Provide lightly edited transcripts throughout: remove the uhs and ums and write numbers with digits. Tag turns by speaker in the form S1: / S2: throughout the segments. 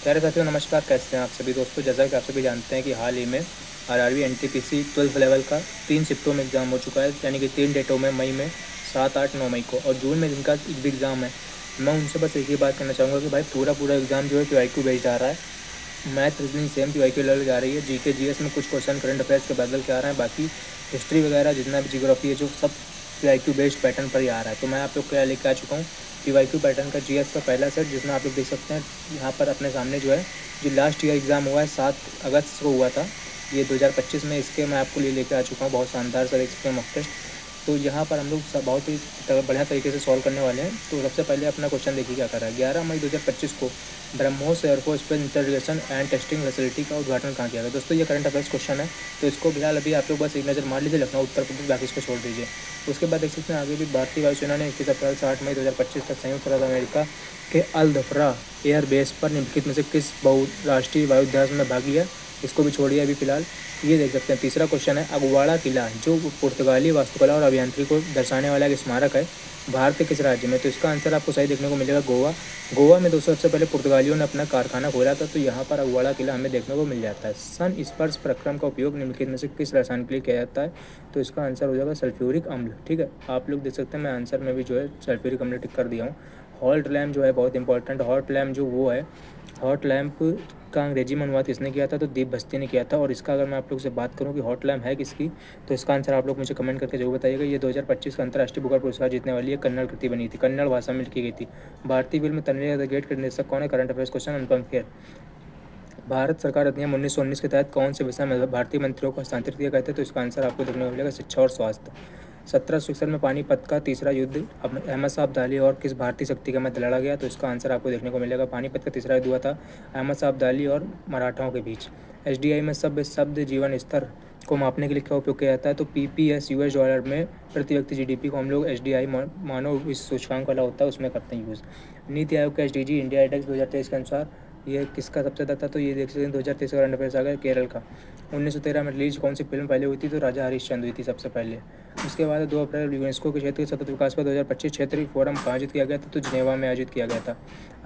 S1: प्यारे साथियों नमस्कार। कैसे हैं आप सभी दोस्तों। जैसा कि आप सभी जानते हैं कि हाल ही में आरआरबी एनटीपीसी 12th लेवल का 3 शिफ्टों में एग्ज़ाम हो चुका है, यानी कि 3 डेटों में, मई में 7, 8, 9 मई को, और जून में जिनका एक भी एग्ज़ाम है। मैं उनसे बस एक ही बात करना चाहूँगा कि भाई पूरा एग्ज़ाम जो है पीवाईक्यू बेस्ड आ रहा है। Math reasoning same PYQ level की आ रही है। जीके जीएस में कुछ क्वेश्चन करंट अफेयर्स के बदल के आ रहे हैं, बाकी हिस्ट्री वगैरह जितना भी जियोग्राफी है जो सब पीवाईक्यू बेस्ड पैटर्न पर ही आ रहा है। तो मैं आप लोग क्या लेकर आ चुका हूँ पीवाईक्यू पैटर्न का जीएस का पहला सेट, जिसमें आप लोग देख सकते हैं यहाँ पर अपने सामने जो है जो लास्ट ईयर एग्ज़ाम हुआ है 7 अगस्त को हुआ था, ये 2025 में। इसके मैं आपको लिए लेकर आ चुका हूँ बहुत शानदार सा इसके मॉक टेस्ट। तो यहाँ पर हम लोग सब बहुत ही बढ़िया तरीके से सॉल्व करने वाले हैं। तो सबसे पहले अपना क्वेश्चन देखिए क्या कर रहा है। 11 मई 2025 को BrahMos air force space integration and testing facility का उद्घाटन कहाँ किया गया। दोस्तों ये करंट अफेयर्स क्वेश्चन है, तो इसको फिलहाल अभी आप लोग बस एक नज़र मार लीजिए। लखनऊ उत्तर प्रदेश, बाकी इसको छोड़ दीजिए। उसके बाद देख सकते हैं आगे भी भारतीय वायुसेना ने 21 अप्रैल से 8 मई 2025 तक संयुक्त राज्य अमेरिका के अल दफ्रा एयर बेस पर निम्नलिखित में से किस बहुराष्ट्रीय वायुध्यास में भाग लिया। इसको भी छोड़िए अभी फिलहाल। ये देख सकते हैं तीसरा क्वेश्चन है, अगवाड़ा किला जो पुर्तगाली वास्तुकला और अभियांत्रिकी को दर्शाने वाला एक स्मारक है, भारत के किस राज्य में। तो इसका आंसर आपको सही देखने को मिलेगा गोवा। गोवा में दोस्तों सबसे पहले पुर्तगालियों ने अपना कारखाना खोला था, तो यहाँ पर अगवाड़ा किला हमें देखने को मिल जाता है। सन स्पर्श प्रक्रम का उपयोग निम्नलिखित में से किस रसायन के लिए किया जाता है। तो इसका आंसर हो जाएगा सल्फ्यूरिक अम्ल। ठीक है, आप लोग देख सकते हैं मैं आंसर में भी जो है सल्फ्यूरिक अम्ल टिक कर दिया हूँ। हॉट लैम्प जो है बहुत इंपॉर्टेंट। हॉट लैम्प जो वो है, हॉट लैम्प का अंग्रेजी में अनुवाद किसने किया था। तो दीप बस्ती ने किया था। और इसका अगर मैं आप लोग से बात करूं कि हॉट लैम्प है किसकी, तो इसका आंसर आप लोग मुझे कमेंट करके जरूर बताइएगा। ये 2025 का अंतर्राष्ट्रीय बुकर पुरस्कार जीतने वाली है कन्नड़ कृति बनी थी, कन्नड़ भाषा में लिखी गई थी। भारतीय फिल्म तन्वी द ग्रेट के निर्देशक कौन है। Current affairs question Anupam Kher. Bharat सरकार अधिनियम 1919 के तहत कौन से विषय में भारतीय मंत्रियों को हस्तांतरित किया गया था। तो इसका आंसर आपको देखने को मिलेगा शिक्षा और स्वास्थ्य। 1767 में पानीपत का तीसरा युद्ध अहमद शाह अब्दाली और किस भारतीय शक्ति के मध्य लड़ा गया। तो इसका आंसर आपको देखने को मिलेगा पानीपत का तीसरा युद्ध हुआ था अहमद शाह अब्दाली और मराठाओं के बीच। एसडीआई में शब्द जीवन स्तर को मापने के लिए क्या उपयोग किया जाता है। तो पीपीएस यूएस डॉलर में प्रति व्यक्ति जीडीपी को हम लोग एसडीआई मानव इस सूचकांक वाला होता है उसमें करते हैं यूज़। नीति आयोग का एसडीजी इंडिया इंडेक्स 2023 के अनुसार ये किसका सबसे ज़्यादा था। तो ये देख सकते हैं 2023 का करंट अफेयर्स आ गया केरल का। 1913 में रिलीज कौन सी फिल्म पहले हुई थी। तो राजा हरिश्चंद्र हुई थी सबसे पहले। उसके बाद 2 अप्रैल यूनेस्को के क्षेत्रीय सतत विकास पर 2025 क्षेत्रीय फोरम आयोजित किया गया था। तो जिनेवा में आयोजित किया गया था।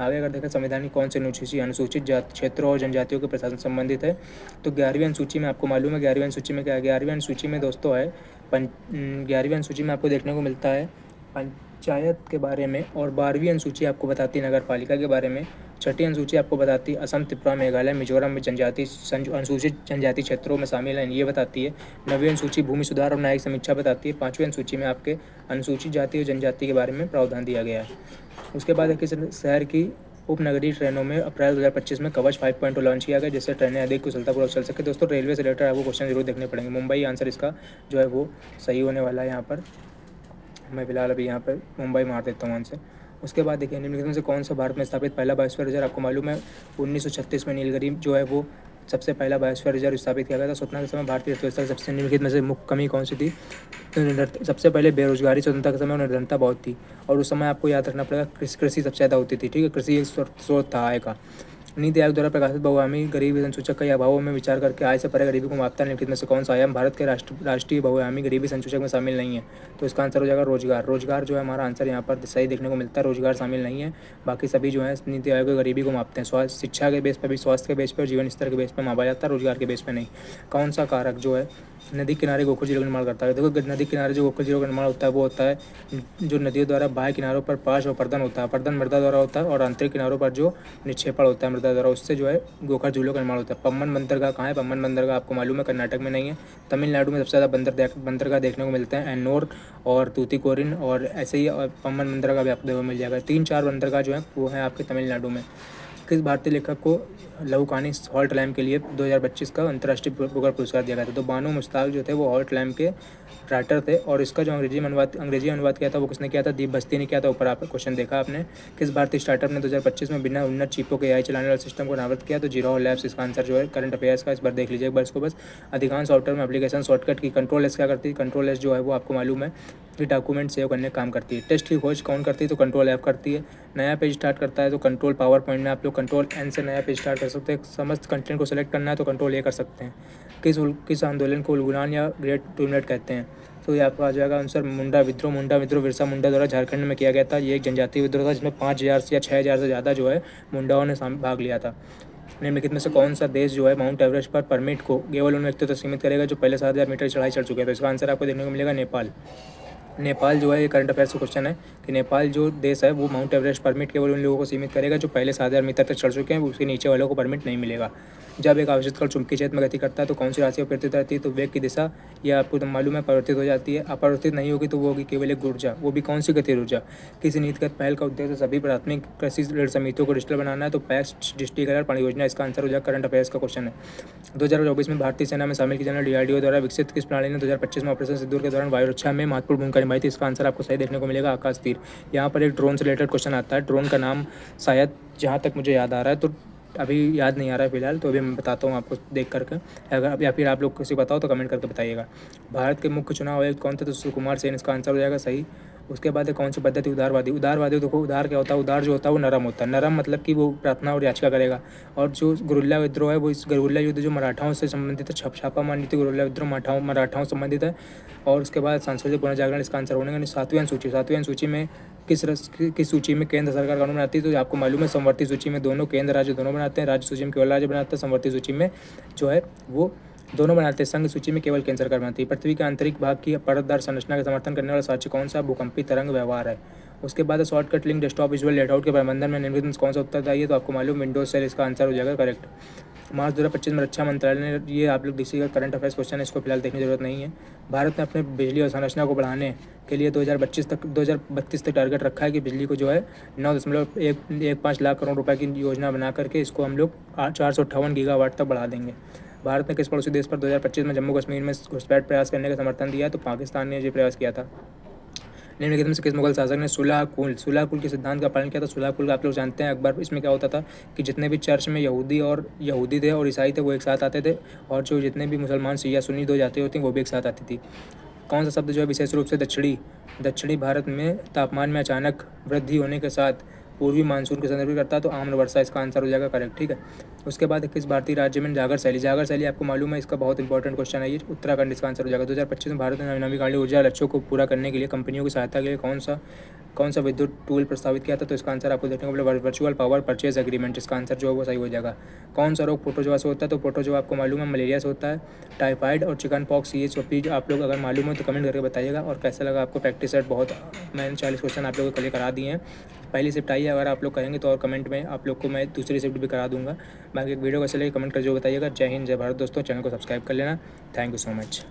S1: आगे अगर देखें संवैधानिक कौन से अनुसूचित जाति क्षेत्रों और जनजातियों के प्रशासन संबंधित है। तो 11वीं अनुसूची में आपको मालूम है 11वीं अनुसूची में क्या है। 11वीं अनुसूची में दोस्तों है 11वीं अनुसूची में आपको देखने को मिलता है पंचायत के बारे में, और 12वीं अनुसूची आपको बताती है नगर पालिका के बारे में। छठी अनुसूची आपको बताती है असम, त्रिपुरा, मेघालय, मिजोरम में अनुसूचित जनजाति क्षेत्रों में शामिल हैं, ये बताती है। 9वीं अनुसूची भूमि सुधार और न्यायिक समीक्षा बताती है। 5वीं अनुसूची में आपके अनुसूचित जाति और जनजाति के बारे में प्रावधान दिया गया है। उसके बाद किस शहर की उपनगरीय ट्रेनों में अप्रैल 2025 में कवच 5.0 लॉन्च किया गया, जिससे ट्रेनें अधिक कुशलतापूर्वक चल सके। दोस्तों रेलवे से रिलेटेड आपको क्वेश्चन जरूर देखने पड़ेंगे। मुंबई आंसर इसका जो है वो सही होने वाला है। यहाँ पर मैं फिलहाल अभी यहाँ पर मुंबई मार देता हूँ आंसर। उसके बाद देखिए निम्नलिखित में से कौन सा भारत में स्थापित पहला बायोस्फीयर रिजर्व। आपको मालूम है 1936 में नीलगिरी जो है वो सबसे पहला बायोस्फीयर रिजर्व स्थापित किया गया था। स्वतंत्रता के समय भारतीय अर्थव्यवस्था की सबसे निम्नलिखित में से मुख्य कमी कौन सी थी। तो सबसे पहले बेरोजगारी, स्वतंत्रता के समय निर्धनता बहुत थी, और उस समय आपको याद रखना पड़ेगा कृषि सबसे ज़्यादा होती थी। ठीक है, कृषि एक स्रोत था आय का। नीति आयोग द्वारा प्रकाशित बहुआयामी गरीबी संसूचक के अभावों में विचार करके आय से परे गरीबी को मापता है निम्नलिखित में से कौन सा आयाम भारत के राष्ट्रीय बहुआयामी गरीबी संसूचक में शामिल नहीं है। तो इसका आंसर हो जाएगा रोजगार। रोजगार जो है हमारा आंसर यहाँ पर सही देखने को मिलता है, रोजगार शामिल नहीं है। बाकी सभी जो है नीति आयोग गरीबी को मापते हैं। स्वास्थ्य, शिक्षा के बेस पर भी, स्वास्थ्य के बेस पर, जीवन स्तर के बेस पर मापा जाता है, रोजगार के बेस पर नहीं। कौन सा कारक जो है नदी किनारे गोकुल जिलों का निर्माण करता है। देखो नदी किनारे जो गोकुल जिलों का निर्माण होता है वो होता है जो नदियों द्वारा बाह्य किनारों पर पार्श्व अपर्दन होता है। अपर्दन मृदा द्वारा होता है, और आंतरिक किनारों पर जो निक्षेपण होता है मृदा द्वारा, उससे जो है गोकर झीलों का निर्माण होता है। पम्बन बंदरगाह कहाँ है। पम्बन बंदरगाह आपको मालूम है कर्नाटक में नहीं है, तमिलनाडु में सबसे ज़्यादा बंदरगाह देखने को मिलते हैं। एन्नोर और तूतीकोरिन, और ऐसे ही पम्बन बंदरगाह भी आपको मिल जाएगा। 3-4 बंदरगाह जो है वो है आपके तमिलनाडु में। किस भारतीय लेखक को लघु कहानी हॉल्ट लैम्प के लिए 2025 का अंतर्राष्ट्रीय बुकर पुरस्कार दिया गया था। तो बानो मुश्ताक जो थे वो हॉल्ट लैम्प के राइटर थे, और इसका जो अंग्रेजी अनुवाद किया था वो किसने किया था। दीप बस्ती ने किया था। ऊपर आप क्वेश्चन देखा आपने। किस भारतीय स्टार्टअप ने 2025 में बिना उन्नत चिपों के एआई चलाने वाले सिस्टम को अनावृत किया। तो जीरो लैब्स इसका आंसर जो है करंट अफेयर्स का। इस बार देख लीजिए एक बार इसको बस। अधिकांश सॉफ्टवेयर में एप्लीकेशन शॉर्टकट की कंट्रोल एस क्या करती है। कंट्रोल एस जो है वो आपको मालूम है कि डॉक्यूमेंट सेव करने का काम करती है। टेस्ट की खोज कौन करती है। तो कंट्रोल एफ करती है। नया पेज स्टार्ट करता है तो कंट्रोल पावर पॉइंट में आप लोग कंट्रोल एन से नया पेज स्टार्ट कर सकते हैं। समस्त कंटेंट को सेलेक्ट करना है तो कंट्रोल ए कर सकते हैं। किस आंदोलन को उलगुलान या ग्रेट टू मिनट कहते हैं। तो ये आपका आ जाएगा आंसर मुंडा विद्रोह। मुंडा विद्रोह बिरसा मुंडा द्वारा झारखंड में किया गया था। ये एक जनजातीय विद्रोह था जिसमें 5,000 से या 6,000 से ज़्यादा जो है मुंडाओं ने भाग लिया था। निम्नलिखित में से कौन सा देश जो है माउंट एवरेस्ट पर परमिट को केवल उन व्यक्तियों तक सीमित करेगा जो पहले 7,000 मीटर चढ़ाई चढ़ चुके हैं? तो इसका आंसर आपको देखने को मिलेगा नेपाल। नेपाल जो है ये करंट अफेयर्स का क्वेश्चन है कि नेपाल जो देश है वो माउंट एवरेस्ट परमिट केवल उन लोगों को सीमित करेगा जो पहले 7,000 मीटर तक चढ़ चुके हैं, उसके नीचे वालों को परमिट नहीं मिलेगा। जब एक आवेशित कण चुंबकीय क्षेत्र में गति करता है तो कौन सी राशि अपरिवर्तित रहती है? तो वेग की दिशा ये आपको तो मालूम है परिवर्तित हो जाती है। अपरिवर्तित नहीं होगी तो वो होगी केवल एक ऊर्जा, वो भी कौन सी गतिज ऊर्जा? किसी नीतिगत पहल का उद्देश्य सभी प्राथमिक कृषि ऋण समितियों को डिजिटल बनाना है तो पैक्स डिजिटीकरण परियोजना इसका आंसर हो जाएगा। करंट अफेयर्स का क्वेश्चन है। 2024 में भारतीय सेना में शामिल की जाने वाली DRDO द्वारा विकसित किस प्रणाली ने 2025 में ऑपरेशन सिंदूर के दौरान वायु रक्षा में महत्वपूर्ण भूमिका निभाई थी? इसका आंसर आपको सही देखने को मिलेगा आकाश तीर। यहाँ पर एक ड्रोन से रिलेटेड क्वेश्चन आता है। ड्रोन का नाम शायद जहाँ तक मुझे याद आ रहा है, तो अभी याद नहीं आ रहा है फिलहाल, तो अभी मैं बताता हूँ आपको देख करके। अगर या फिर आप लोग किसी बताओ तो कमेंट करके बताइएगा। भारत के मुख्य चुनाव आयुक्त कौन थे? तो सुकुमार सेन इसका आंसर हो जाएगा सही। उसके बाद कौन सी पद्धति उदारवादी? उदारवादी देखो उदार क्या होता है? उदार जो होता है वो नरम होता है। नरम मतलब कि वो प्रार्थना और याचिका करेगा। और जो गुरिल्ला विद्रोह है वो इस गुरिल्ला युद्ध जो मराठाओं से संबंधित है, छापामार नीति गुरिल्ला विद्रोह मराठाओं से संबंधित है। और उसके बाद सांस्कृतिक पुनर्जागरण इसका आंसर होने का। 7वीं अनुसूची, 7वीं अनुसूची में किस सूची में केंद्र सरकार कानून बनाती है? तो आपको मालूम है समवर्ती सूची में दोनों केंद्र राज्य दोनों बनाते हैं। राज्य सूची में केवल राज्य बनाता है, समवर्ती सूची में जो है वो दोनों बनाते हैं। संघ सूची में केवल केंद्र सरकार बनाती है। पृथ्वी के आंतरिक भाग की परतदार संरचना का समर्थन करने वाला साक्ष्य कौन सा? भूकंपी तरंग व्यवहार है। उसके बाद shortcut link desktop visual layout के प्रबंधन में निम्नलिखित में कौन सा उत्तरदायी है? तो आपको मालूम विंडोज सेल इसका आंसर हो जाएगा करेक्ट। मार्च 2025 में रक्षा मंत्रालय ने, ये आप लोग देखिएगा करंट अफेयर्स क्वेश्चन है, इसको फिलहाल देखने की जरूरत नहीं है। भारत ने अपने बिजली और संरचना को बढ़ाने के लिए 2032 तक टारगेट रखा है कि बिजली को जो है 9.15 लाख करोड़ रुपए की योजना बना करके इसको हम लोग 458 गीगावाट तक बढ़ा देंगे। भारत ने किस पड़ोसी देश पर 2025 में जम्मू कश्मीर में घुसपैठ प्रयास करने का समर्थन दिया? तो पाकिस्तान ने ये प्रयास किया था। निम्नलिखित में से किस मुगल शासक ने सुलह कुल के सिद्धांत का पालन किया था? सुलह कुल आप लोग जानते हैं अकबर। इसमें क्या होता था कि जितने भी चर्च में यहूदी थे और ईसाई थे वो एक साथ आते थे, और जो जितने भी मुसलमान शिया सुन्नी दो जाति होती हैं वो भी एक साथ आती थी। कौन सा शब्द जो है विशेष रूप से दक्षिणी भारत में तापमान में अचानक वृद्धि होने के साथ पूर्वी मानसून को संदर्भित करता है? तो आम्र वर्षा इसका आंसर हो जाएगा करेक्ट। ठीक है। उसके बाद किस भारतीय राज्य में जागर शैली आपको मालूम है, इसका बहुत इंपॉर्टेंट क्वेश्चन है ये। उत्तराखंड इसका आंसर हो जाएगा। 2025 में भारत ने नवीकरणीय ऊर्जा लक्ष्यों को पूरा करने के लिए कंपनियों की सहायता के लिए कौन सा विद्युत टूल प्रस्तावित किया था? तो इसका आंसर आपको देखने को मिलेगा वर्चुअल पावर परचेज एग्रीमेंट। इसका आंसर जो है वो सही हो जाएगा। कौन सा रोग प्रोटोजोआ से होता है? तो प्रोटोजोआ आपको मालूम है मलेरिया से होता है। टाइफाइड और चिकन पॉक्स ये सब आप लोग अगर मालूम हो तो कमेंट करके बताइएगा। और कैसा लगा आपको प्रैक्टिस सेट? बहुत मैंने 40 क्वेश्चन आप लोगों को कल करा दिए हैं। पहली शिफ्ट आई है, अगर आप लोग कहेंगे तो और कमेंट में आप लोग को मैं दूसरी शिफ्ट भी करा दूंगा। बाकी वीडियो कैसे लगे कमेंट कर जो बताइएगा। जय हिंद जय भारत दोस्तों, चैनल को सब्सक्राइब कर लेना। Thank you so much.